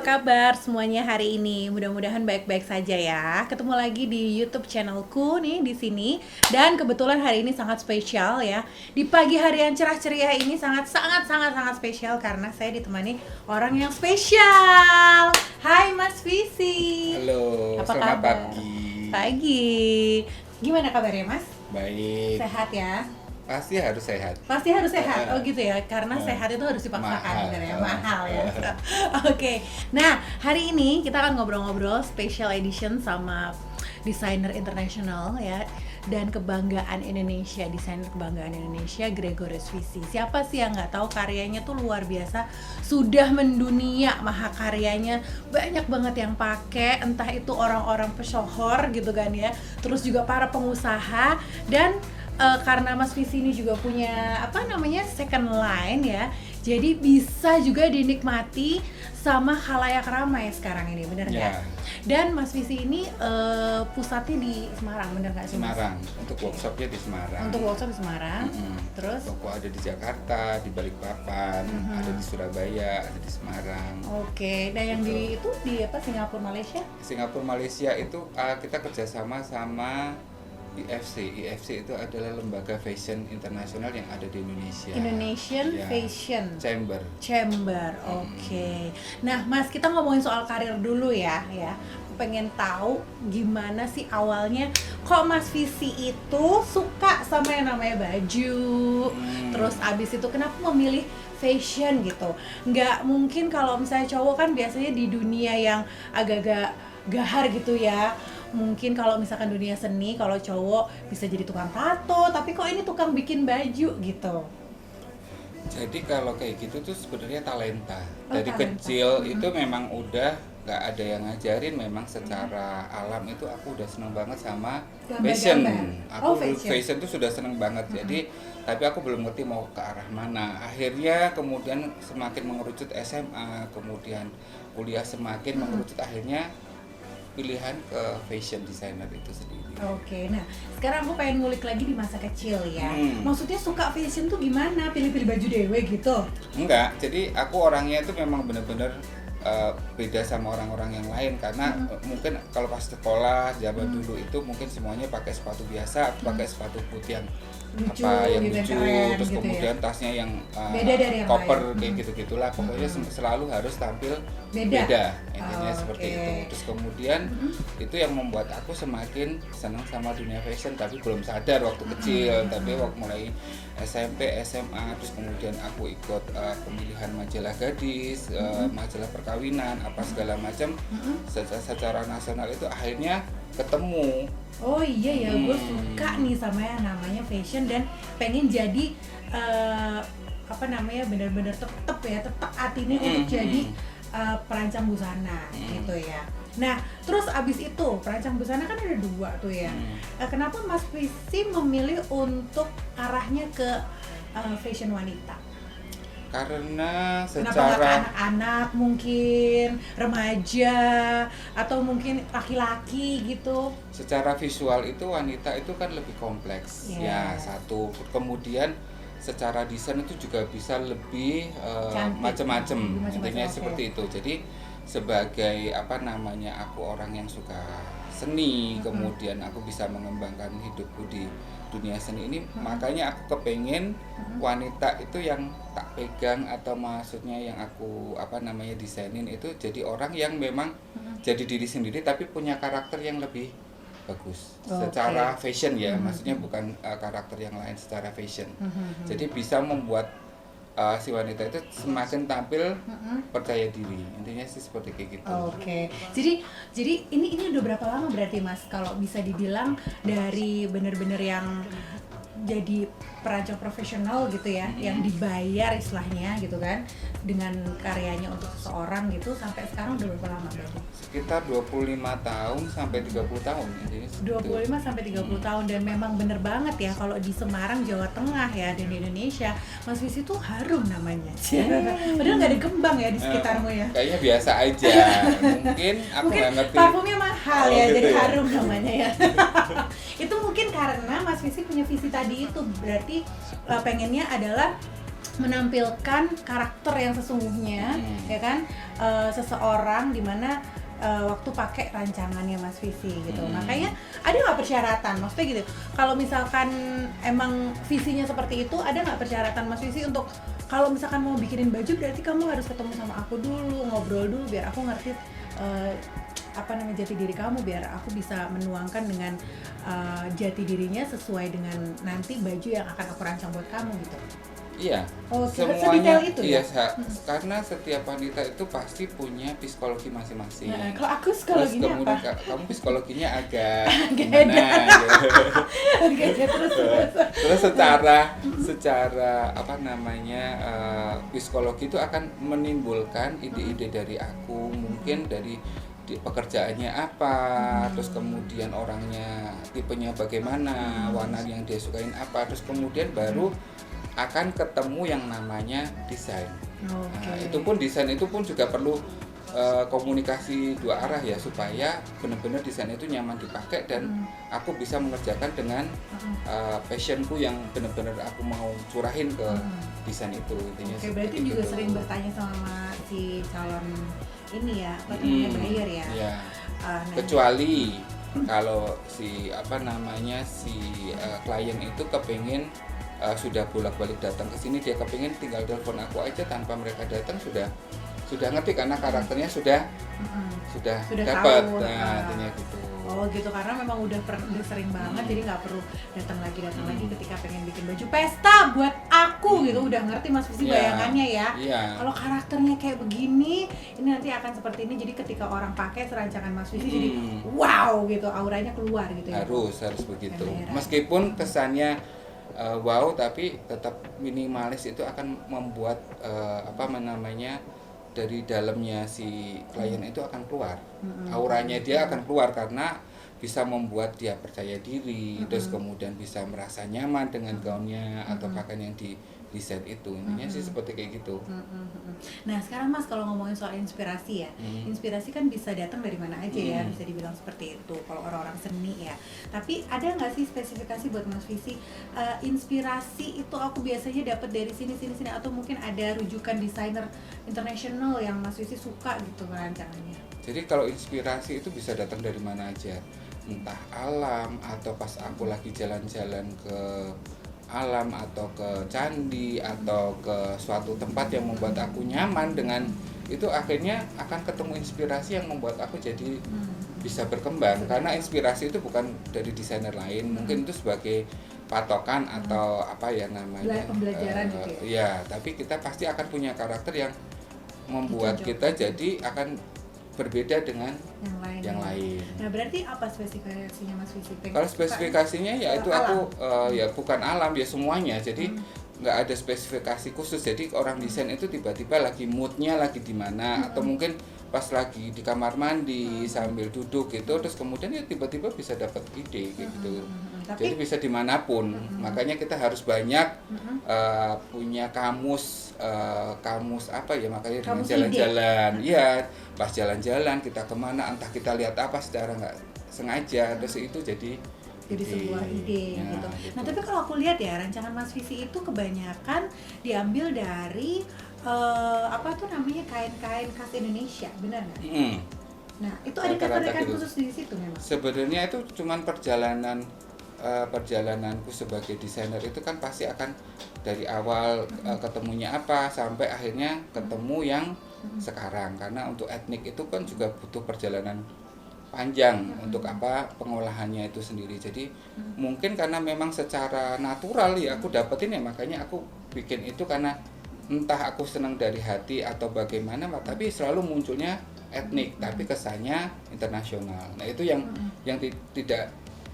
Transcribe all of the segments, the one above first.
Kabar semuanya hari ini, mudah-mudahan baik-baik saja ya. Ketemu lagi di YouTube channelku nih di sini, dan kebetulan hari ini sangat spesial ya. Di pagi hari yang cerah ceria ini sangat spesial karena saya ditemani orang yang spesial. Hai Mas Visi. Halo, Apa selamat kabar? pagi. Pagi. Gimana kabarnya Mas? Baik. Sehat ya? Pasti harus sehat. Pasti harus sehat, oh gitu ya, karena sehat itu harus dipaksakan Mahal. sebenarnya, mahal ya. Oke, nah hari ini kita akan ngobrol-ngobrol special edition sama desainer internasional ya, dan kebanggaan Indonesia, desainer kebanggaan Indonesia Gregorius Visi. Siapa sih yang nggak tahu karyanya tuh luar biasa, sudah mendunia mahakaryanya, banyak banget yang pakai, entah itu orang-orang pesohor gitu kan ya, terus juga para pengusaha, dan karena Mas Visi ini juga punya second line ya, jadi bisa juga dinikmati sama khalayak ramai sekarang ini, bener nggak? Ya. Dan Mas Visi ini pusatnya di Semarang, bener nggak sih Mas? Semarang, untuk workshopnya di Semarang. Untuk workshop di Semarang, terus? Toko ada di Jakarta, di Balikpapan, ada di Surabaya, ada di Semarang. Oke, nah yang di itu di apa, Singapura, Malaysia? Singapura, Malaysia itu kita kerjasama sama IFC. IFC itu adalah lembaga fashion internasional yang ada di Indonesia. Indonesian Ya. Fashion Chamber. Oke. Nah, Mas, kita ngomongin soal karir dulu ya. Pengen tahu gimana sih awalnya kok Mas Visi itu suka sama yang namanya baju. Terus abis itu kenapa memilih fashion gitu? Nggak mungkin kalau misalnya cowok kan biasanya di dunia yang agak-agak gahar gitu ya. Mungkin kalau misalkan dunia seni, kalau cowok bisa jadi tukang tato, tapi kok ini tukang bikin baju gitu. Jadi kalau kayak gitu tuh sebenarnya talenta. Oh, Dari talenta. kecil itu memang udah nggak ada yang ngajarin, memang secara alam itu aku udah seneng banget sama fashion. Gambar-gambar. Aku Oh, fashion tuh sudah seneng banget. Jadi tapi aku belum ngerti mau ke arah mana. Akhirnya kemudian semakin mengerucut SMA, kemudian kuliah semakin mengerucut, akhirnya pilihan ke fashion designer itu sendiri. Oke, nah sekarang aku pengen ngulik lagi di masa kecil ya. Hmm. Maksudnya suka fashion tuh gimana? Pilih-pilih baju dewe gitu? Enggak, jadi aku orangnya itu memang benar-benar beda sama orang-orang yang lain, karena mungkin kalau pas sekolah zaman dulu itu mungkin semuanya pakai sepatu biasa, aku pakai sepatu putih yang Lucu, yang gitu, lucu, keren, terus gitu kemudian tasnya yang Beda dari yang koper lain. kayak gitu-gitulah, pokoknya selalu harus tampil Beda? intinya seperti Oke. itu. Terus kemudian itu yang membuat aku semakin senang sama dunia fashion, tapi belum sadar waktu kecil. Tapi waktu mulai SMP, SMA, terus kemudian aku ikut pemilihan majalah gadis, majalah perkawinan, apa segala macam, secara nasional itu akhirnya ketemu. Oh iya ya, gue suka nih sama yang namanya fashion dan pengen jadi benar-benar tetap hatinya untuk jadi perancang busana gitu ya. Nah, terus abis itu perancang busana kan ada 2 tuh ya. Kenapa Mas Visi memilih untuk arahnya ke fashion wanita? Karena Kenapa nggak ke secara anak-anak mungkin, remaja, atau mungkin laki-laki gitu? secara visual itu wanita itu kan lebih kompleks. Iya. Ya, satu. Kemudian secara desain itu juga bisa lebih Cantik. macam-macam. Lebih macam-macam, Intinya oke. seperti itu. Jadi sebagai aku orang yang suka seni, kemudian aku bisa mengembangkan hidupku di dunia seni ini, makanya aku kepengen wanita itu yang tak pegang, atau maksudnya yang aku desainin itu jadi orang yang memang jadi diri sendiri tapi punya karakter yang lebih bagus secara fashion ya, maksudnya bukan karakter yang lain, secara fashion. Jadi bisa membuat si wanita itu semakin tampil percaya diri, intinya sih seperti kayak gitu. Oke. Jadi ini udah berapa lama berarti Mas kalau bisa dibilang dari bener-bener yang jadi perancang profesional gitu ya, yang dibayar istilahnya gitu kan, dengan karyanya untuk seseorang gitu sampai sekarang udah berapa lama berarti? Sekitar 25 tahun sampai 30 tahun intinya segitu. 25 sampai 30 tahun dan memang bener banget ya kalau di Semarang, Jawa Tengah ya dan di Indonesia Mas Visi tuh harum namanya. Padahal nggak ada kembang ya di sekitarmu ya. Kayaknya biasa aja. Mungkin aku Mungkin nggak ngerti. parfumnya mahal ya gitu jadi ya? harum namanya ya. Itu mungkin karena Mas Visi punya visi tadi itu berarti pengennya adalah menampilkan karakter yang sesungguhnya ya kan seseorang dimana waktu pakai rancangannya Mas Visi gitu. Makanya ada nggak persyaratan? Maksudnya gitu, kalau misalkan emang visinya seperti itu, ada nggak persyaratan Mas Visi untuk kalau misalkan mau bikinin baju berarti kamu harus ketemu sama aku dulu, ngobrol dulu biar aku ngerti jati diri kamu, biar aku bisa menuangkan dengan jati dirinya sesuai dengan nanti baju yang akan aku rancang buat kamu gitu. Iya, Oh, semuanya sedetail itu ya? karena setiap wanita itu pasti punya psikologi masing-masing. Nah, kalau aku Terus psikologinya kemudian apa? kamu psikologinya agak Agak gimana gitu. Oke, Terus secara psikologi itu akan menimbulkan ide-ide dari aku, mungkin dari pekerjaannya apa, terus kemudian orangnya tipenya bagaimana, warna yang dia sukain apa, terus kemudian baru akan ketemu yang namanya desain. Nah, desain itu pun juga perlu komunikasi dua arah ya, supaya benar-benar desain itu nyaman dipakai dan aku bisa mengerjakan dengan passionku yang benar-benar aku mau curahin ke desain itu. Intinya berarti itu. juga sering bertanya sama si calon ini ya, apa namanya buyer ya. Iya. Nah, Kecuali kalau si klien itu kepingin sudah bolak-balik datang ke sini, dia kepingin tinggal telepon aku aja tanpa mereka datang, sudah ngerti karena karakternya sudah dapat. Nah, artinya gitu. Oh gitu, karena memang udah sering banget jadi nggak perlu datang lagi ketika pengen bikin baju pesta buat aku gitu, udah ngerti Mas Visi bayangannya ya. Kalau karakternya kayak begini, ini nanti akan seperti ini, jadi ketika orang pakai serancangan Mas Visi jadi wow gitu, auranya keluar gitu ya. Harus begitu. Meskipun kesannya wow, tapi tetap minimalis itu akan membuat dari dalamnya si klien itu akan keluar, auranya dia akan keluar karena bisa membuat dia percaya diri, terus kemudian bisa merasa nyaman dengan gaunnya atau pakaian yang didesain itu. Intinya sih seperti kayak gitu. Nah sekarang Mas, kalau ngomongin soal inspirasi ya, inspirasi kan bisa datang dari mana aja ya, bisa dibilang seperti itu kalau orang-orang seni ya. Tapi ada nggak sih spesifikasi buat Mas Visi, inspirasi itu aku biasanya dapat dari sini atau mungkin ada rujukan desainer internasional yang Mas Visi suka gitu rancangannya? Jadi kalau inspirasi itu bisa datang dari mana aja, entah alam atau pas aku lagi jalan-jalan ke alam atau ke candi atau ke suatu tempat yang membuat aku nyaman dengan itu, akhirnya akan ketemu inspirasi yang membuat aku jadi bisa berkembang. Karena inspirasi itu bukan dari desainer lain, mungkin itu sebagai patokan atau pembelajaran gitu ya, tapi kita pasti akan punya karakter yang membuat kita jadi akan berbeda dengan yang lain. Nah berarti apa spesifikasinya Mas Visi? Kalau spesifikasinya ya itu aku ya bukan alam ya semuanya, jadi nggak ada spesifikasi khusus. Jadi orang desain itu tiba-tiba lagi moodnya lagi di mana, atau mungkin pas lagi di kamar mandi sambil duduk gitu, terus kemudian ya tiba-tiba bisa dapat ide gitu. Jadi bisa dimanapun. Makanya kita harus banyak punya kamus makanya dengan jalan-jalan. Iya, pas jalan-jalan kita kemana, entah kita lihat apa secara nggak sengaja, terus itu jadi sebuah ide gitu. Nah tapi kalau aku lihat ya rancangan Mas Visi itu kebanyakan diambil dari kain-kain khas Indonesia, benar nggak? Nah itu ada ketertarikan khusus di situ memang? Sebenarnya itu cuman perjalananku sebagai desainer itu kan pasti akan dari awal ketemunya apa sampai akhirnya ketemu yang sekarang, karena untuk etnik itu kan juga butuh perjalanan panjang untuk pengolahannya itu sendiri. Jadi mungkin karena memang secara natural ya aku dapetin ya, makanya aku bikin itu karena entah aku senang dari hati atau bagaimana, tapi selalu munculnya etnik tapi kesannya internasional. Nah itu yang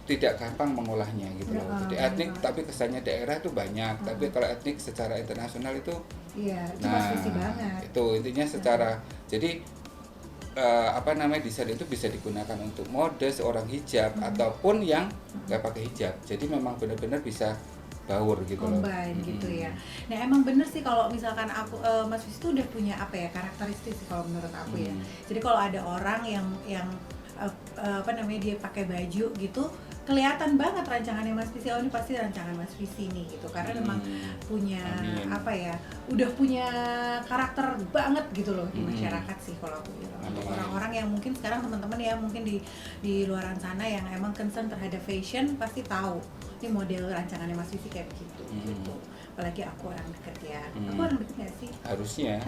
tidak gampang mengolahnya gitu loh. Jadi etnik tapi kesannya daerah itu banyak, tapi kalau etnik secara internasional itu Iya, itu nah Mas Visi banget. itu intinya secara jadi desain itu bisa digunakan untuk mode seorang hijab ataupun yang nggak pakai hijab. Jadi memang benar-benar bisa baur gitu loh. Combine gitu ya. Nah emang bener sih kalau misalkan aku Mas Visi tuh udah punya apa ya karakteristik sih kalau menurut aku ya. Jadi kalau ada orang yang dia pakai baju gitu kelihatan banget rancangannya Mas Visi, oh ini pasti rancangan Mas Visi nih gitu, karena memang punya udah punya karakter banget gitu loh di masyarakat sih kalau aku bilang. Untuk orang-orang yang mungkin sekarang teman-teman ya mungkin di luaran sana yang emang concern terhadap fashion pasti tahu ini model rancangannya Mas Visi kayak begitu gitu. Apalagi aku orang deket ya. Aku orang deket gak sih? Harusnya.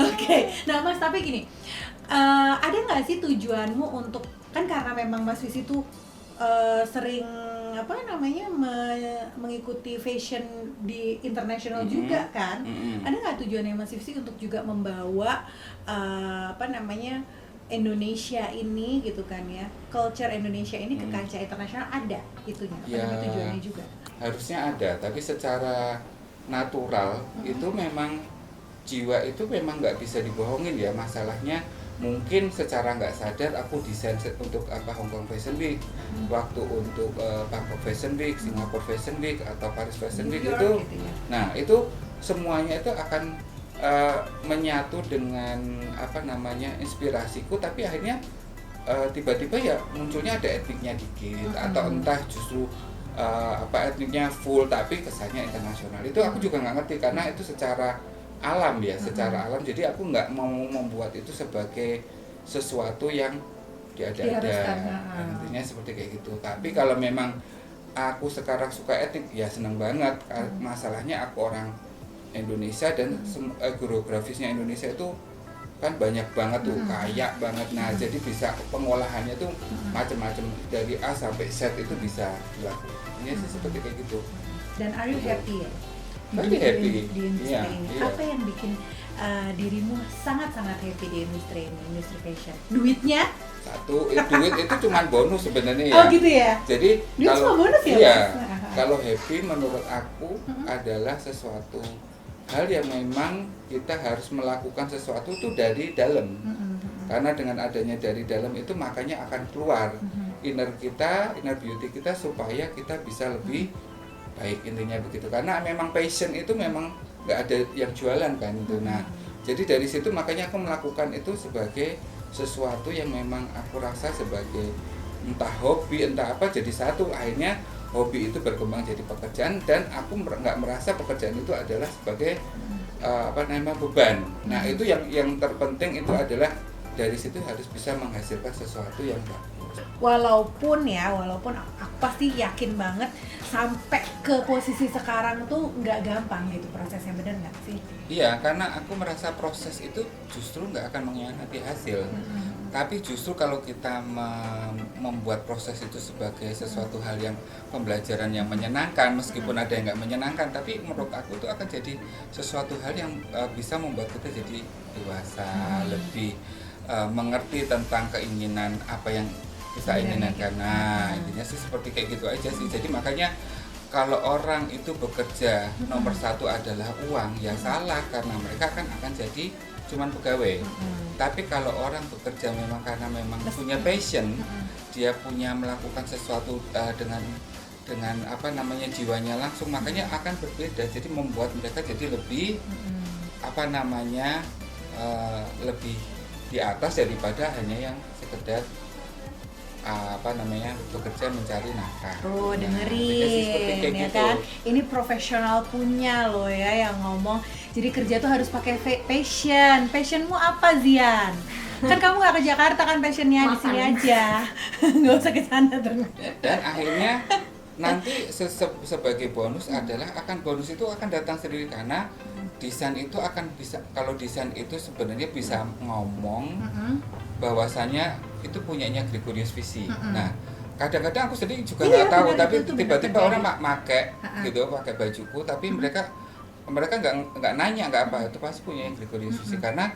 Oke. Nah Mas, tapi gini, ada nggak sih tujuanmu untuk, kan karena memang Mas Visi tuh sering mengikuti fashion di internasional juga kan? Ada nggak tujuannya Mas Visi untuk juga membawa Indonesia ini gitu kan ya, culture Indonesia ini ke kancah internasional, ada itunya? Ada tujuannya juga? Harusnya ada, tapi secara natural itu memang jiwa itu memang nggak bisa dibohongin ya. Masalahnya mungkin secara nggak sadar aku desain untuk Hong Kong Fashion Week, waktu untuk Bangkok Fashion Week, Singapore Fashion Week atau Paris Fashion Week itu, nah itu semuanya itu akan menyatu dengan inspirasiku, tapi akhirnya tiba-tiba ya munculnya ada etniknya dikit atau entah justru etniknya full tapi kesannya internasional. Itu aku juga nggak ngerti karena itu secara alam ya, secara alam. Jadi aku nggak mau membuat itu sebagai sesuatu yang diada-ada. Intinya seperti kayak gitu. Tapi kalau memang aku sekarang suka etnik ya seneng banget. Masalahnya aku orang Indonesia dan geografisnya Indonesia itu kan banyak banget tuh, kaya banget. Nah jadi bisa pengolahannya tuh macam-macam dari A sampai Z itu bisa dilakukan. Ini sih seperti kayak gitu. Dan are you happy ya? Pasti happy di industri ini. Iya. Apa yang bikin dirimu sangat-sangat happy di industri ini, industri fashion? Duitnya? Duit itu cuma bonus sebenarnya ya. Oh gitu ya. Jadi duit kalau cuma bonus ya, iya, Mas? kalau happy menurut aku adalah sesuatu hal yang memang kita harus melakukan sesuatu itu dari dalam. Karena dengan adanya dari dalam itu makanya akan keluar inner beauty kita supaya kita bisa lebih baik, intinya begitu. Karena memang passion itu memang nggak ada yang jualan kan itu. Nah jadi dari situ makanya aku melakukan itu sebagai sesuatu yang memang aku rasa sebagai entah hobi entah apa jadi satu. Akhirnya hobi itu berkembang jadi pekerjaan dan aku nggak merasa pekerjaan itu adalah sebagai beban. Nah itu yang terpenting itu adalah dari situ harus bisa menghasilkan sesuatu yang bagus. Walaupun aku pasti yakin banget sampai ke posisi sekarang tuh nggak gampang gitu prosesnya, bener nggak sih? Iya, karena aku merasa proses itu justru nggak akan mengkhianati hasil. Tapi justru kalau kita membuat proses itu sebagai sesuatu hal yang pembelajaran yang menyenangkan, meskipun ada yang nggak menyenangkan, tapi menurut aku itu akan jadi sesuatu hal yang bisa membuat kita jadi dewasa, lebih mengerti tentang keinginan apa yang kita inginkan. Nah, intinya sih seperti kayak gitu aja sih. Jadi makanya kalau orang itu bekerja nomor satu adalah uang, ya salah, karena mereka akan jadi cuman pegawai. Tapi kalau orang bekerja memang karena memang punya passion, dia punya melakukan sesuatu dengan jiwanya langsung, makanya akan berbeda. Jadi membuat mereka jadi lebih lebih di atas daripada hanya yang sekedar bekerja mencari nafkah. Tuh dengerin ya gitu. Kan ini profesional punya loh ya yang ngomong. Jadi kerja tuh harus pakai passionmu apa Zian? Kan kamu gak ke Jakarta kan, passionnya di sini aja. Nggak usah ke sana terus. Dan akhirnya nanti sebagai bonus adalah bonus itu akan datang sendiri karena desain itu akan bisa, kalau desain itu sebenarnya bisa ngomong bahwasanya itu punyanya Gregorius Visi. Nah, kadang-kadang aku sendiri juga nggak tahu, tapi tiba-tiba orang pakai bajuku, tapi mereka nggak nanya nggak apa, itu pasti punya Gregorius Visi karena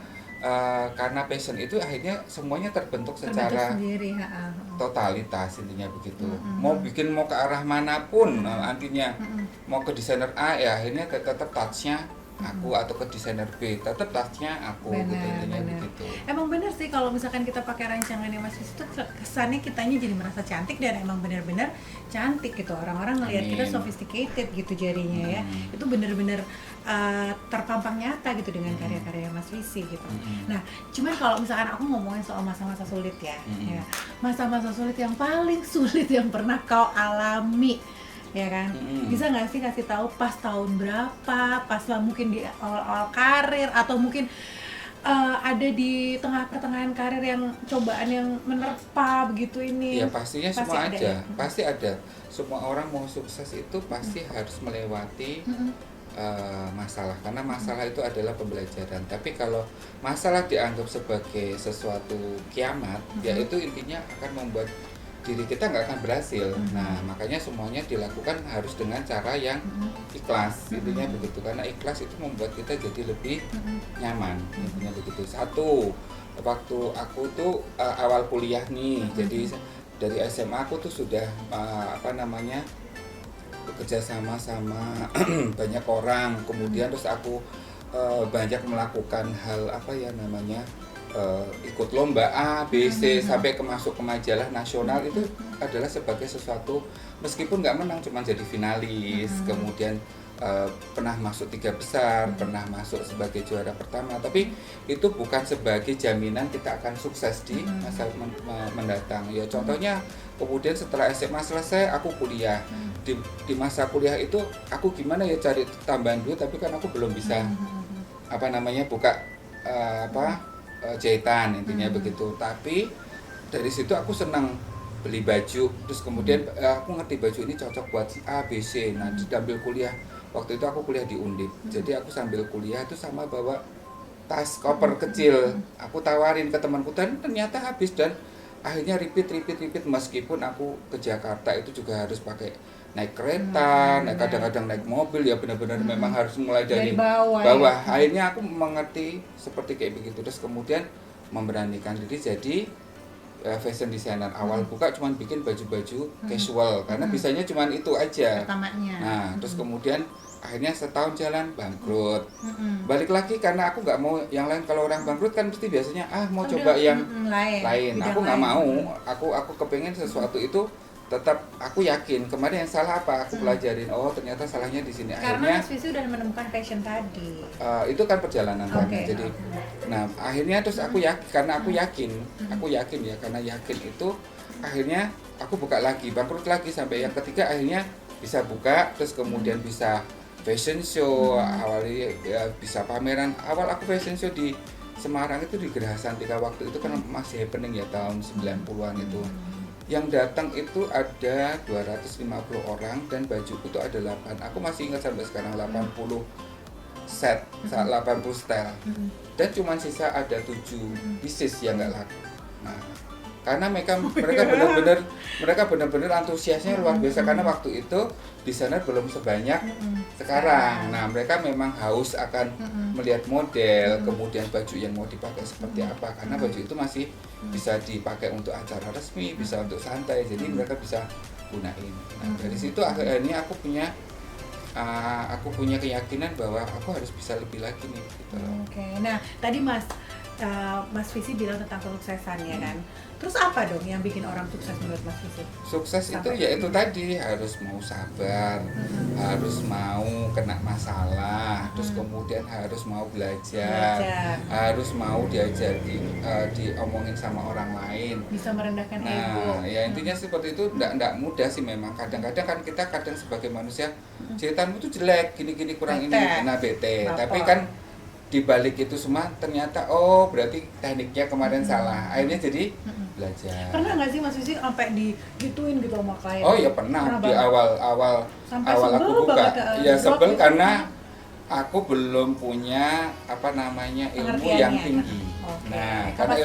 karena passion itu akhirnya semuanya terbentuk secara sendiri, totalitas, intinya begitu. Mau ke arah manapun, artinya mau ke desainer A ya akhirnya tetap touch-nya aku, atau ke desainer B tetap touch-nya aku, gitu, intinya begitu. Emang bener sih kalau misalkan kita pakai rancangannya Mas Fis itu kesannya kitanya jadi merasa cantik, dan emang bener-bener cantik gitu, orang-orang ngelihat kita sophisticated gitu jadinya ya. Itu bener-bener terpampang nyata gitu dengan karya-karya Mas Fisi gitu. Nah, cuman kalau misalkan aku ngomongin soal masa-masa sulit ya, masa-masa sulit yang paling sulit yang pernah kau alami, ya kan? Bisa nggak sih kasih tahu pas tahun berapa, pas lah mungkin di awal-awal karir, atau mungkin ada di tengah pertengahan karir yang cobaan yang menerpa begitu ini? Ya pastinya semua ada aja, ya? pasti ada. Semua orang mau sukses itu pasti harus melewati masalah, karena masalah itu adalah pembelajaran. Tapi kalau masalah dianggap sebagai sesuatu kiamat, ya itu intinya akan membuat diri kita nggak akan berhasil. Nah, makanya semuanya dilakukan harus dengan cara yang ikhlas, intinya begitu. Karena ikhlas itu membuat kita jadi lebih nyaman, intinya begitu. Satu, waktu aku tuh awal kuliah nih, jadi dari SMA aku tuh sudah bekerja sama banyak orang, kemudian terus aku banyak melakukan hal ikut lomba A, B, C sampai masuk ke majalah nasional. Itu adalah sebagai sesuatu, meskipun nggak menang, cuma jadi finalis, kemudian pernah masuk 3 besar, pernah masuk sebagai juara pertama, tapi itu bukan sebagai jaminan kita akan sukses di masa mendatang. Ya contohnya, kemudian setelah SMA selesai aku kuliah. Di masa kuliah itu aku gimana ya cari tambahan duit, tapi kan aku belum bisa buka jahitan, intinya begitu. Tapi dari situ aku senang beli baju, terus kemudian aku ngerti baju ini cocok buat si A, B, C. Nah, sambil kuliah, waktu itu aku kuliah di Undip, jadi aku sambil kuliah itu sama bawa tas koper kecil, aku tawarin ke temanku dan ternyata habis, dan akhirnya repeat, meskipun aku ke Jakarta itu juga harus pakai naik kereta, kadang-kadang naik mobil, ya benar-benar memang harus mulai dari bawah. Ya. Akhirnya aku mengerti seperti kayak begitu, terus kemudian memberanikan diri jadi fashion designer. Awal buka cuma bikin baju-baju casual, karena bisanya cuma itu aja. Pertamanya. Nah, terus kemudian akhirnya setahun jalan bangkrut. Balik lagi karena aku nggak mau yang lain. Kalau orang bangkrut kan pasti biasanya mau coba yang lain. Aku nggak mau. Aku kepengen sesuatu itu tetap aku yakin. Kemarin yang salah apa aku pelajarin, oh ternyata salahnya di sini. Karena Mas Fisi udah menemukan passion tadi. Itu kan perjalanan kami. Jadi nah akhirnya terus aku yakin, karena aku yakin ya, karena yakin itu akhirnya aku buka lagi, bangkrut lagi, sampai yang ketiga akhirnya bisa buka, terus kemudian bisa fashion show, awalnya ya bisa pameran. Awal aku fashion show di Semarang itu di Geraha Santika, waktu itu kan masih happening ya, tahun 90-an itu. Yang datang itu ada 250 orang dan bajuku itu ada 8. Aku masih ingat sampai sekarang 80 set, 80 style. Dan cuma sisa ada 7 pieces yang nggak laku. Nah, karena mereka benar-benar antusiasnya luar biasa, karena waktu itu desainer belum sebanyak sekarang. Nah, mereka memang haus akan melihat model, kemudian baju yang mau dipakai seperti apa, karena baju itu masih bisa dipakai untuk acara resmi, bisa untuk santai, jadi mereka bisa gunain. Nah, dari situ akhirnya aku punya keyakinan bahwa aku harus bisa lebih lagi nih gitu. Nah, tadi Mas Fisi bilang tentang kesuksesan ya kan. Terus apa dong yang bikin orang sukses menurut Mas Fisi? Sukses itu ya itu tadi, harus mau sabar, harus mau kena masalah, terus kemudian harus mau belajar. Harus mau diomongin sama orang lain. Bisa merendahkan ego. Nah, ya intinya seperti itu. Enggak mudah sih memang. Kadang-kadang kan kita sebagai manusia, jahitanmu tuh jelek, gini-gini kurang ini, kena bete. Tapi kan di balik itu semua ternyata berarti tekniknya kemarin salah. Akhirnya jadi belajar. Pernah nggak sih Mas Fisi sampai digituin gitu sama klien? Oh ya pernah di awal aku buka. Ya sebel karena aku belum punya ilmu yang tinggi. Nah, karena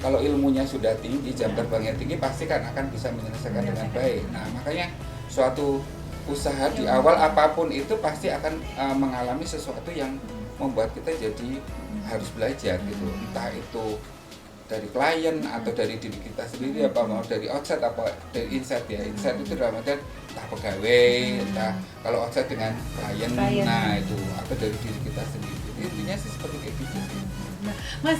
kalau ilmunya sudah tinggi, jam terbangnya tinggi, pasti kan akan bisa menyelesaikan dengan baik. Nah, makanya suatu usaha di awal apapun itu pasti akan mengalami sesuatu yang membuat kita jadi harus belajar gitu, entah itu dari klien atau dari diri kita sendiri, apa mau dari outside apa dari inside ya. Inside itu dalam artian entah pegawai, entah kalau outside dengan klien, nah itu atau dari diri kita sendiri. Jadi intinya sih seperti kayak gitu sih. Nah, Mas,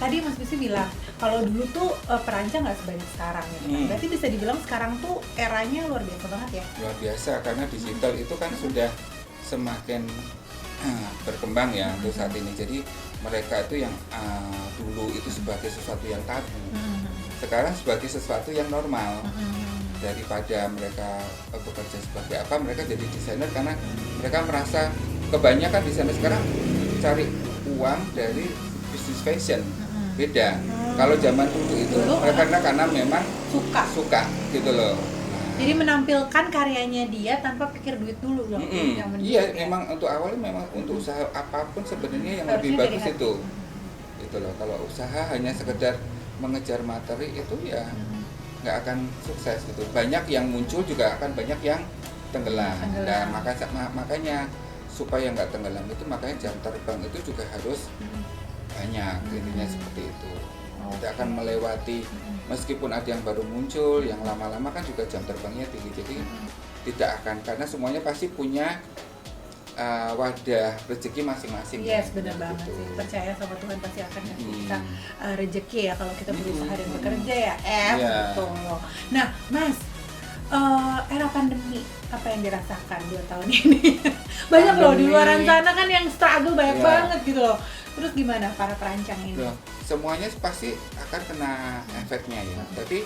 tadi Mas Bisi bilang kalau dulu tuh perancang nggak sebanyak sekarang gitu. Berarti bisa dibilang sekarang tuh eranya luar biasa banget ya? Luar biasa, karena digital itu kan sudah semakin berkembang ya untuk saat ini. Jadi mereka itu yang dulu itu sebagai sesuatu yang tabu, sekarang sebagai sesuatu yang normal. Daripada mereka bekerja sebagai apa, mereka jadi desainer karena mereka merasa kebanyakan desainer sekarang cari uang dari bisnis fashion. Beda. Kalau zaman dulu itu mereka karena memang suka gitu loh. Jadi menampilkan karyanya dia tanpa pikir duit dulu loh. Iya, memang untuk awalnya memang untuk usaha apapun sebenarnya yang lebih bagus itu. Gitu loh. Kalau usaha hanya sekedar mengejar materi itu ya nggak akan sukses gitu. Banyak yang muncul juga akan banyak yang tenggelam. Nah, makanya supaya nggak tenggelam itu makanya jam terbang itu juga harus banyak, intinya seperti itu. Kita akan melewati, meskipun ada yang baru muncul, yang lama-lama kan juga jam terbangnya tinggi. Jadi tidak akan, karena semuanya pasti punya wadah rezeki masing-masing. Yes, benar banget sih. Percaya sama Tuhan pasti akan ngasih kita rezeki ya kalau kita berusaha dan bekerja ya. Betul. Nah, Mas, era pandemi apa yang dirasakan 2 tahun ini? Banyak loh di luar sana kan yang struggle banyak banget gitu loh. Terus gimana para perancang ini? Semuanya pasti akan kena efeknya ya. Tapi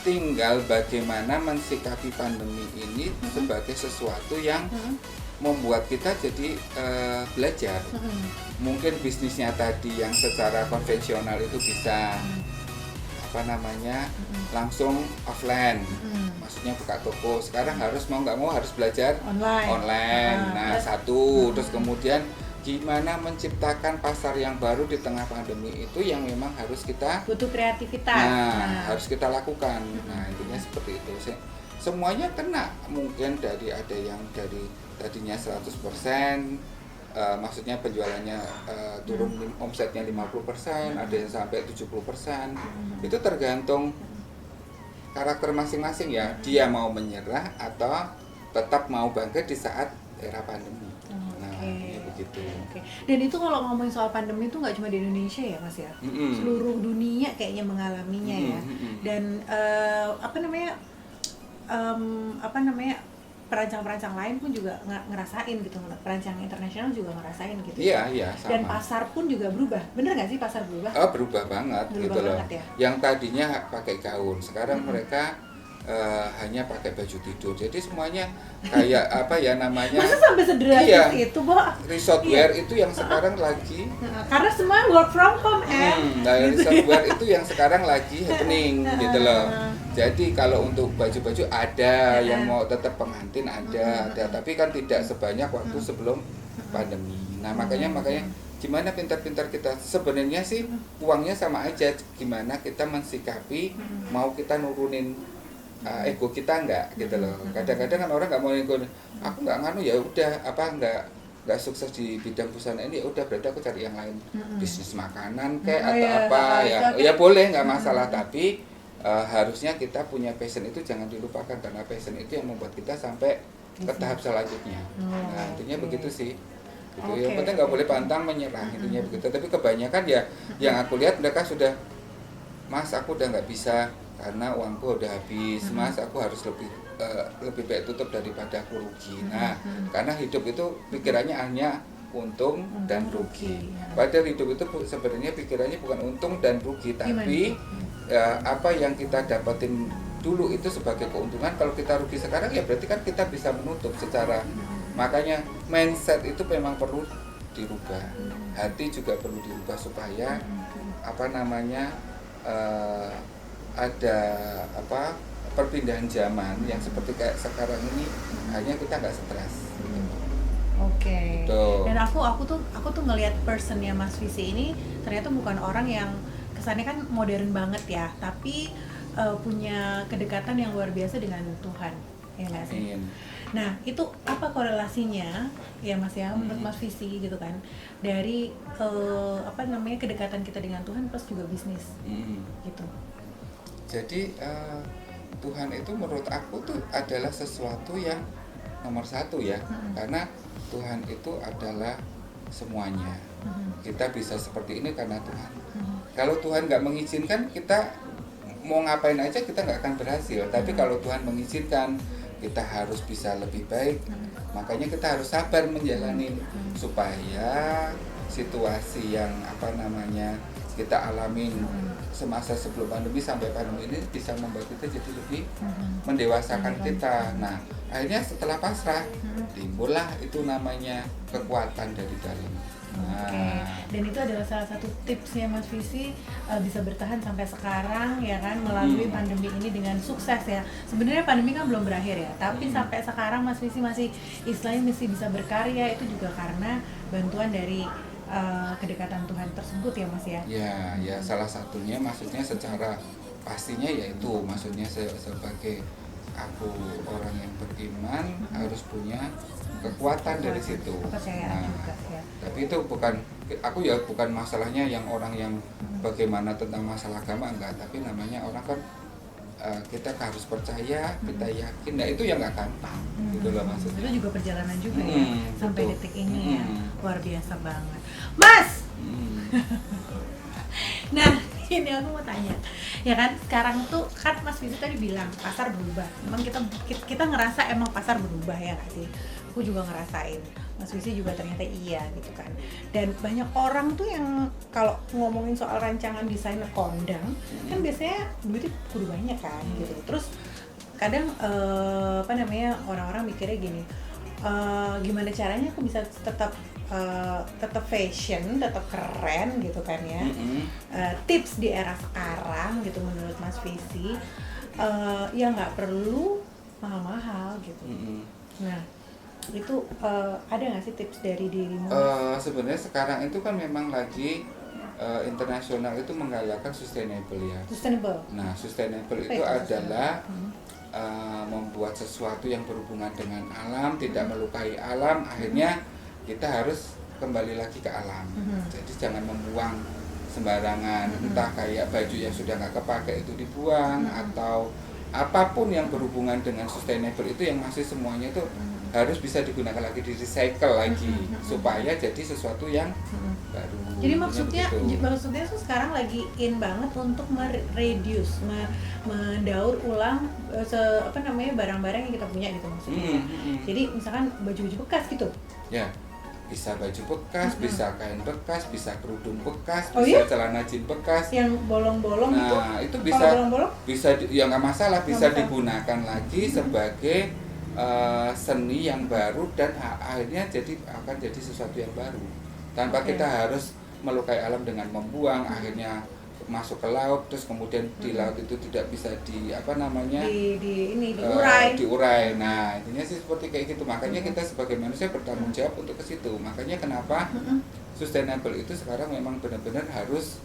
tinggal bagaimana mensikapi pandemi ini sebagai sesuatu yang membuat kita jadi belajar. Mungkin bisnisnya tadi yang secara konvensional itu bisa langsung offline, maksudnya buka toko. Sekarang harus mau nggak mau harus belajar online. Nah, terus kemudian gimana menciptakan pasar yang baru di tengah pandemi itu yang memang harus kita butuh kreativitas. Harus kita lakukan. Nah, intinya seperti itu. Semuanya kena, mungkin ada yang dari tadinya 100%, maksudnya penjualannya turun, omsetnya 50%, ada yang sampai 70%. Itu tergantung karakter masing-masing ya. Dia mau menyerah atau tetap mau bangkit di saat era pandemi. Gitu. Dan itu kalau ngomongin soal pandemi itu nggak cuma di Indonesia ya Mas ya, seluruh dunia kayaknya mengalaminya ya. Dan perancang-perancang lain pun juga ngerasain gitu, perancang internasional juga ngerasain gitu. Iya, sama. Dan pasar pun juga berubah, bener nggak sih pasar berubah? Berubah banget gitu loh. Ya? Yang tadinya pakai gaun, sekarang mereka hanya pakai baju tidur, jadi semuanya kayak masa sampai sederhana itu, Bo? Resort wear itu yang sekarang lagi karena semua work from home resort wear itu yang sekarang lagi happening gitu loh. Jadi kalau untuk baju-baju ada yang mau tetap pengantin ada, tapi kan tidak sebanyak waktu sebelum pandemi. Nah, makanya gimana pintar-pintar kita, sebenarnya sih uangnya sama aja, gimana kita mensikapi, mau kita nurunin ego kita enggak gitu loh. Kadang-kadang kan orang nggak mau ego, aku nggak nganu ya udah nggak sukses di bidang busana ini, ya udah berarti aku cari yang lain, bisnis makanan kayak ya boleh, nggak masalah. Tapi harusnya kita punya passion itu jangan dilupakan, karena passion itu yang membuat kita sampai ke tahap selanjutnya. Nah, intinya begitu sih. Gitu. Yang penting nggak boleh pantang menyerah, intinya begitu. Tapi kebanyakan ya yang aku lihat mereka sudah, Mas aku udah nggak bisa karena uangku udah habis, Mas aku harus lebih baik tutup daripada aku rugi. Nah, karena hidup itu pikirannya hanya untung dan rugi. Padahal hidup itu sebenarnya pikirannya bukan untung dan rugi, tapi apa yang kita dapatin dulu itu sebagai keuntungan. Kalau kita rugi sekarang ya berarti kan kita bisa menutup secara, makanya mindset itu memang perlu dirubah. Hati juga perlu dirubah supaya ada perpindahan zaman yang seperti kayak sekarang ini, hanya kita nggak stres. Gitu. Dan aku tuh ngelihat personnya Mas Visi ini ternyata bukan orang yang kesannya kan modern banget ya, tapi punya kedekatan yang luar biasa dengan Tuhan, ya nggak sih? Nah, itu apa korelasinya ya Mas ya, menurut Mas Visi gitu kan, dari kedekatan kita dengan Tuhan plus juga bisnis gitu. Jadi Tuhan itu menurut aku tuh adalah sesuatu yang nomor satu ya, karena Tuhan itu adalah semuanya. Kita bisa seperti ini karena Tuhan. Kalau Tuhan nggak mengizinkan, kita mau ngapain aja kita nggak akan berhasil. Tapi kalau Tuhan mengizinkan, kita harus bisa lebih baik. Makanya kita harus sabar menjalani supaya situasi yang kita alamin semasa sebelum pandemi sampai pandemi ini bisa membuat kita jadi lebih mendewasakan kita. Nah, akhirnya setelah pasrah timbullah itu namanya kekuatan dari dalam. Oke, dan itu adalah salah satu tipsnya Mas Visi bisa bertahan sampai sekarang ya kan, melalui pandemi ini dengan sukses ya. Sebenarnya pandemi kan belum berakhir ya, tapi sampai sekarang Mas Visi masih bisa berkarya, itu juga karena bantuan dari kedekatan Tuhan tersebut ya Mas ya. Ya salah satunya maksudnya secara pastinya yaitu maksudnya sebagai aku orang yang beriman harus punya kekuatan dari situ. Kepercayaan juga ya. Tapi itu bukan masalahnya yang orang yang bagaimana tentang masalah agama, enggak, tapi namanya orang kan kita harus percaya, kita yakin. Nah, itu yang nggak gampang gitu loh maksudnya. Itu juga perjalanan juga ya sampai detik ini ya. Luar biasa banget. Mas. Nah, ini aku mau tanya. Ya kan, sekarang tuh kan Mas Visi tadi bilang pasar berubah. Memang kita ngerasa emang pasar berubah ya nggak sih? Aku juga ngerasain. Mas Visi juga ternyata iya gitu kan. Dan banyak orang tuh yang kalau ngomongin soal rancangan desainer kondang kan biasanya duitnya kudu banyak kan gitu. Terus kadang orang-orang mikirnya gini, gimana caranya aku bisa tetap fashion, tetap keren gitu kan ya. Tips di era sekarang gitu menurut Mas Visi, ya nggak perlu mahal-mahal gitu. Nah, itu ada nggak sih tips dari dirimu? Sebenarnya sekarang itu kan memang lagi internasional itu menggalakkan sustainable ya. Sustainable. Nah, sustainable itu adalah membuat sesuatu yang berhubungan dengan alam, tidak melukai alam. Akhirnya kita harus kembali lagi ke alam. Jadi jangan membuang sembarangan, entah kayak baju yang sudah nggak kepakai itu dibuang, atau apapun yang berhubungan dengan sustainable itu yang masih semuanya itu harus bisa digunakan lagi, di recycle lagi supaya jadi sesuatu yang baru. Jadi maksudnya tuh sekarang lagi in banget untuk mereduce, mendaur ulang barang-barang yang kita punya gitu maksudnya. Jadi misalkan baju-baju bekas gitu. Ya, bisa baju bekas, bisa kain bekas, bisa kerudung bekas, Oh, bisa iya? celana jeans bekas. Yang bolong-bolong gitu. Nah, itu Kalau bisa bolong-bolong? ya nggak masalah, bisa masalah. digunakan lagi sebagai seni yang baru dan akhirnya akan jadi sesuatu yang baru tanpa kita harus melukai alam dengan membuang, akhirnya masuk ke laut, terus kemudian di laut itu tidak bisa diurai. Nah, intinya sih seperti kayak gitu. Makanya kita sebagai manusia bertanggung jawab untuk ke situ. Makanya kenapa sustainable itu sekarang memang benar-benar harus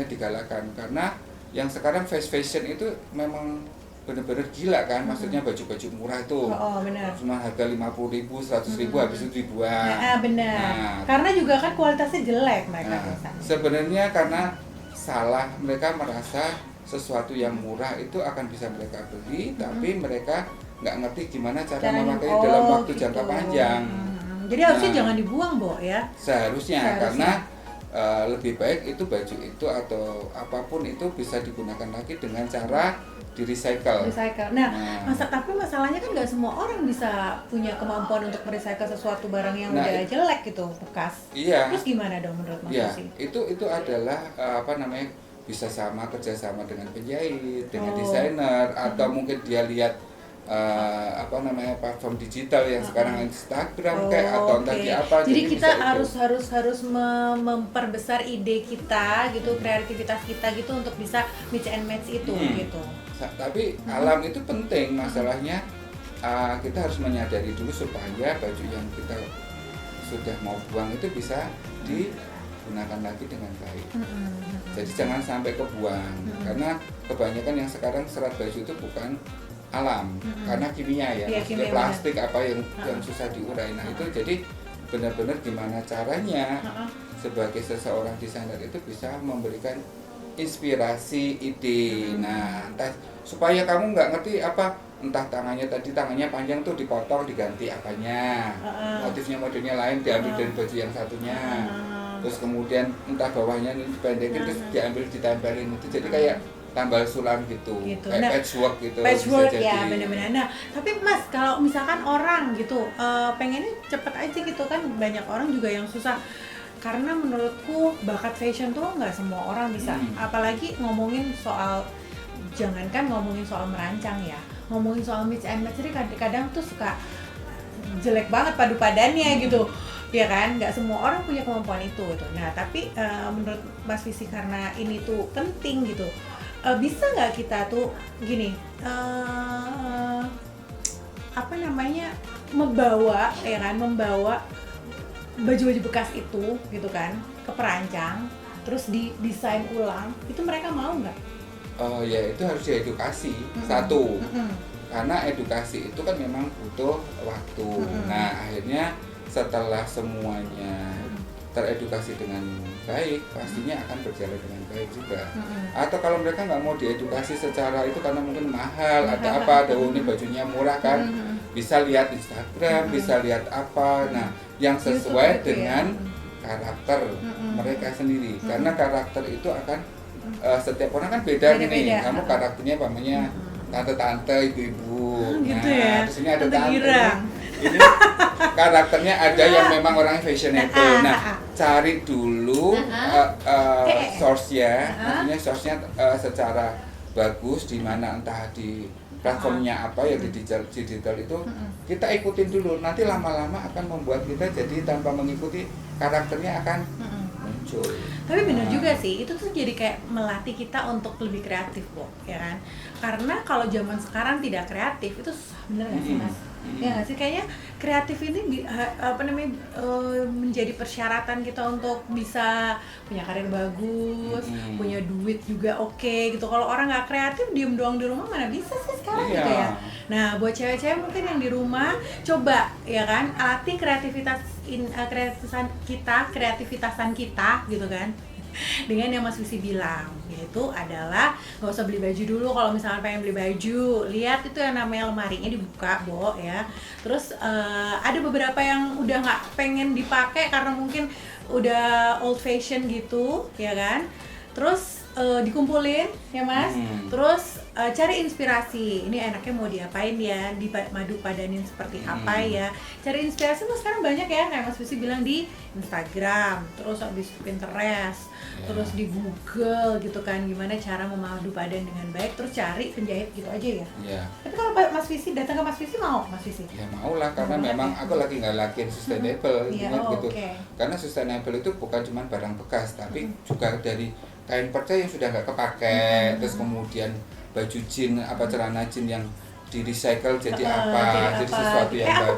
digalakkan, karena yang sekarang fast fashion itu memang benar-benar gila kan, maksudnya baju-baju murah itu benar. cuma harga 50.000, 100.000 habis itu dibuang. Benar. Nah, karena juga kan kualitasnya jelek mereka biasanya. Sebenarnya karena salah, mereka merasa sesuatu yang murah itu akan bisa mereka beli, tapi mereka nggak ngerti gimana cara memakai dalam waktu jangka panjang. Jadi harusnya jangan dibuang, Bo ya. Seharusnya. Karena lebih baik itu baju itu atau apapun itu bisa digunakan lagi dengan cara di-recycle. Nah, tapi masalahnya kan nggak semua orang bisa punya kemampuan untuk merecycle sesuatu barang yang udah jelek gitu, bekas. Iya. Terus gimana dong menurut Mas Visi? Itu adalah bisa kerjasama dengan penjahit, dengan desainer, atau mungkin dia lihat platform digital yang sekarang Instagram atau entah di apa. Jadi kita harus memperbesar ide kita gitu, kreativitas kita gitu untuk bisa mix and match itu gitu. Tapi alam itu penting, masalahnya kita harus menyadari dulu supaya baju yang kita sudah mau buang itu bisa digunakan lagi dengan baik. Jadi jangan sampai kebuang, karena kebanyakan yang sekarang serat baju itu bukan alam karena kimia ya, Iya, maksudnya kimia, plastik apa yang susah diurai. Nah itu jadi benar-benar gimana caranya sebagai seseorang desainer itu bisa memberikan inspirasi, ide. Nah entah supaya kamu nggak ngerti apa, entah tangannya panjang tuh dipotong diganti apanya, motifnya lain diambil dari baju yang satunya, terus kemudian entah bawahnya ini dipendekin terus diambil ditempelin, itu jadi kayak tambal sulam gitu. Kayak Nah, patchwork gitu. patchwork bisa ya, jadi. benar-benar. Nah, tapi Mas, kalau misalkan orang gitu pengennya cepet aja gitu kan, banyak orang juga yang susah. Karena menurutku bakat fashion tuh nggak semua orang bisa. Apalagi ngomongin soal, jangankan ngomongin soal merancang ya, ngomongin soal mix and match ini kadang-kadang tuh suka jelek banget padu padannya gitu. Ya kan, nggak semua orang punya kemampuan itu tuh. Nah, tapi menurut Mas Visi karena ini tuh penting gitu, bisa nggak kita tuh gini, apa namanya, membawa ya kan, membawa baju-baju bekas itu gitu kan ke perancang, terus didesain ulang, itu mereka mau nggak? Ya itu harus diedukasi. Satu, karena edukasi itu kan memang butuh waktu. Nah akhirnya setelah semuanya teredukasi dengan baik, pastinya akan berjalan dengan baik juga. Atau kalau mereka nggak mau diedukasi secara itu karena mungkin mahal, ada ini bajunya murah kan, bisa lihat Instagram, bisa lihat apa. Nah yang sesuai dengan karakter mereka sendiri, karena karakter itu akan setiap orang kan beda nih. Kamu karakternya pamannya tante-tante, ibu-ibu. Gitu Nah, ya. di sini ada Tante tante. Ini karakternya ada yang memang orang fashionable. Nah, cari dulu source-nya, maksudnya source-nya secara bagus di mana, entah di platformnya apa yang di digital itu kita ikutin dulu. Nanti lama-lama akan membuat kita jadi tanpa mengikuti karakternya akan muncul. Tapi benar juga sih, itu tuh jadi kayak melatih kita untuk lebih kreatif, Bo, ya kan? Karena kalau zaman sekarang tidak kreatif itu susah, bener nggak sih, Mas? Ya nggak sih, kayaknya kreatif ini menjadi persyaratan kita untuk bisa punya karir bagus, punya duit juga oke gitu. Kalau orang nggak kreatif, diem doang di rumah mana bisa sih sekarang gitu ya. Nah, buat cewek-cewek mungkin yang di rumah, coba ya kan, latih kreativitasan kita gitu kan, dengan yang Mas Visi bilang, yaitu adalah nggak usah beli baju dulu. Kalau misalnya pengen beli baju, lihat itu yang namanya lemarinya dibuka, Bo, ya. Terus ada beberapa yang udah nggak pengen dipakai karena mungkin udah old fashion gitu, ya kan. Terus dikumpulin ya Mas, terus cari inspirasi, ini enaknya mau diapain ya, dimadu padanin seperti apa ya. Cari inspirasi tuh sekarang banyak ya, kayak Mas Visi bilang di Instagram, terus habis Pinterest, terus di Google gitu kan, gimana cara memadu padan dengan baik, terus cari penjahit gitu aja ya. Tapi kalau Mas Visi datang ke Mas Visi, mau Mas Visi? Ya mau lah, karena memang aku lagi nggak lagi sustainable gitu. Karena sustainable itu bukan cuma barang bekas, tapi juga dari kain perca yang sudah nggak kepakai, terus kemudian baju jean apa celana jean yang di recycle jadi jadi sesuatu yang baru.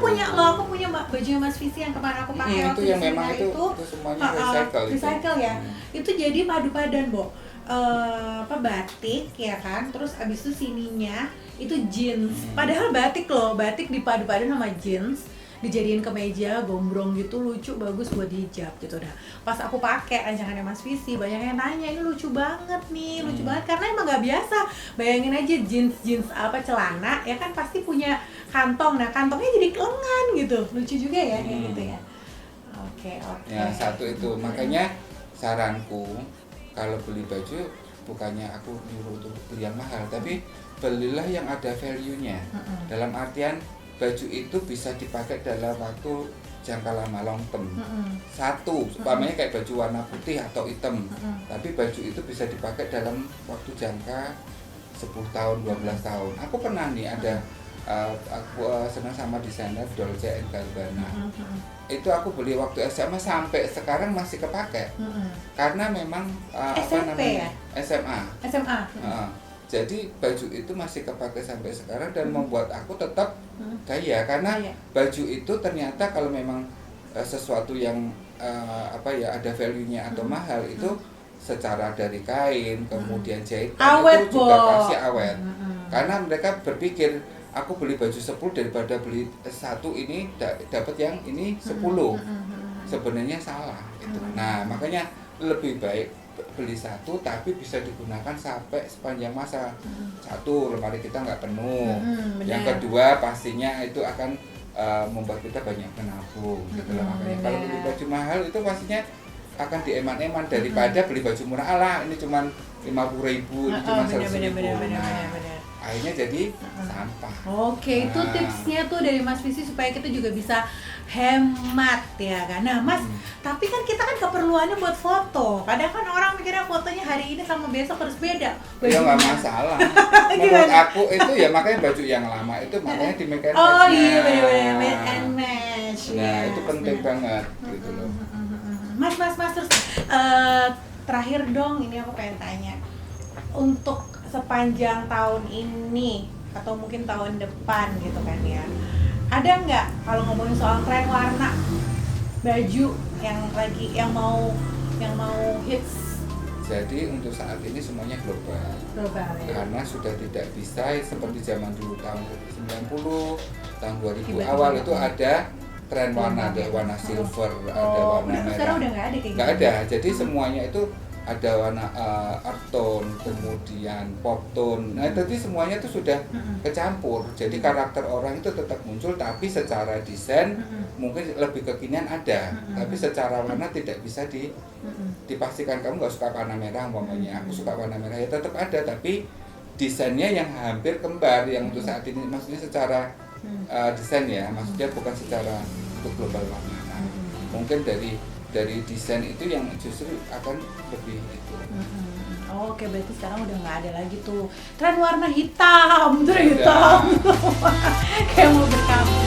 Aku punya baju Mas Visi yang kemarin aku pakai itu yang memang itu semuanya recycle ya. Itu jadi padu padan, Bo. Batik ya kan, terus abis itu sininya itu jeans. Padahal batik loh, batik dipadu padan sama jeans, dijadiin kemeja gombrong gitu, lucu, bagus buat hijab gitu. Dah pas aku pakai rancangannya Mas Visi, banyak yang nanya, ini lucu banget nih, lucu banget, karena emang nggak biasa. Bayangin aja jeans apa celana ya kan pasti punya kantong, nah kantongnya jadi lengan gitu, lucu juga ya kayak gitu ya. Oke. Ya satu itu, makanya saranku kalau beli baju bukannya aku nyuruh untuk beli yang mahal, tapi belilah yang ada value-nya. Dalam artian baju itu bisa dipakai dalam waktu jangka lama, long term. Satu, umpamanya kayak baju warna putih atau hitam, tapi baju itu bisa dipakai dalam waktu jangka 10 tahun, 12 tahun. Aku pernah nih ada, aku senang sama desainer Dolce & Gabbana. Itu aku beli waktu SMA sampai sekarang masih kepakai. Karena memang SMA. Jadi baju itu masih kepakai sampai sekarang dan membuat aku tetap gaya, karena baju itu ternyata kalau memang sesuatu yang ada value-nya atau mahal itu secara dari kain kemudian jahitan awet, itu juga pasti awet. Karena mereka berpikir aku beli baju 10 daripada beli satu ini dapat yang ini 10. Sebenarnya salah gitu. Nah, makanya lebih baik beli satu tapi bisa digunakan sampai sepanjang masa. Satu, lemari kita nggak penuh. Yang kedua, pastinya itu akan membuat kita banyak menabung gitu loh. Makanya kalau beli baju mahal itu pastinya akan dieman-eman daripada beli baju murah. Alah, ini cuma 50.000, ini cuma 100.000. Akhirnya jadi sampah. Oke, itu tipsnya tuh dari Mas Visi supaya kita juga bisa hemat ya kan. Nah Mas, tapi kan kita kan keperluannya buat foto. Kadang kan orang mikirnya fotonya hari ini sama besok harus beda. Ya nggak masalah. Menurut aku itu ya makanya baju yang lama itu makanya di make and match. Oh iya benar-benar make and match. Nah itu penting banget gitu loh. Mas terus terakhir dong ini aku pengen tanya untuk sepanjang tahun ini atau mungkin tahun depan gitu kan ya, ada nggak kalau ngomongin soal tren warna baju yang mau hits? Jadi untuk saat ini semuanya global ya? Karena sudah tidak bisa seperti zaman dulu tahun 90, tahun 2000 awal itu ada tren warna, ada warna silver, ada warna merah. Sekarang udah nggak ada kayak gitu? Nggak ada, jadi semuanya itu ada warna earth tone, kemudian pop tone. Nah, jadi semuanya itu sudah kecampur. Jadi karakter orang itu tetap muncul, tapi secara desain mungkin lebih kekinian ada, tapi secara warna tidak bisa dipastikan. Kamu nggak suka warna merah, umpamanya aku suka warna merah, ya tetap ada, tapi desainnya yang hampir kembar yang untuk saat ini, maksudnya secara desain ya, maksudnya bukan secara untuk global warna. Nah, mungkin dari desain itu yang justru akan lebih itu. Oke, berarti sekarang udah nggak ada lagi tuh tren warna hitam, kayak mau berkabut.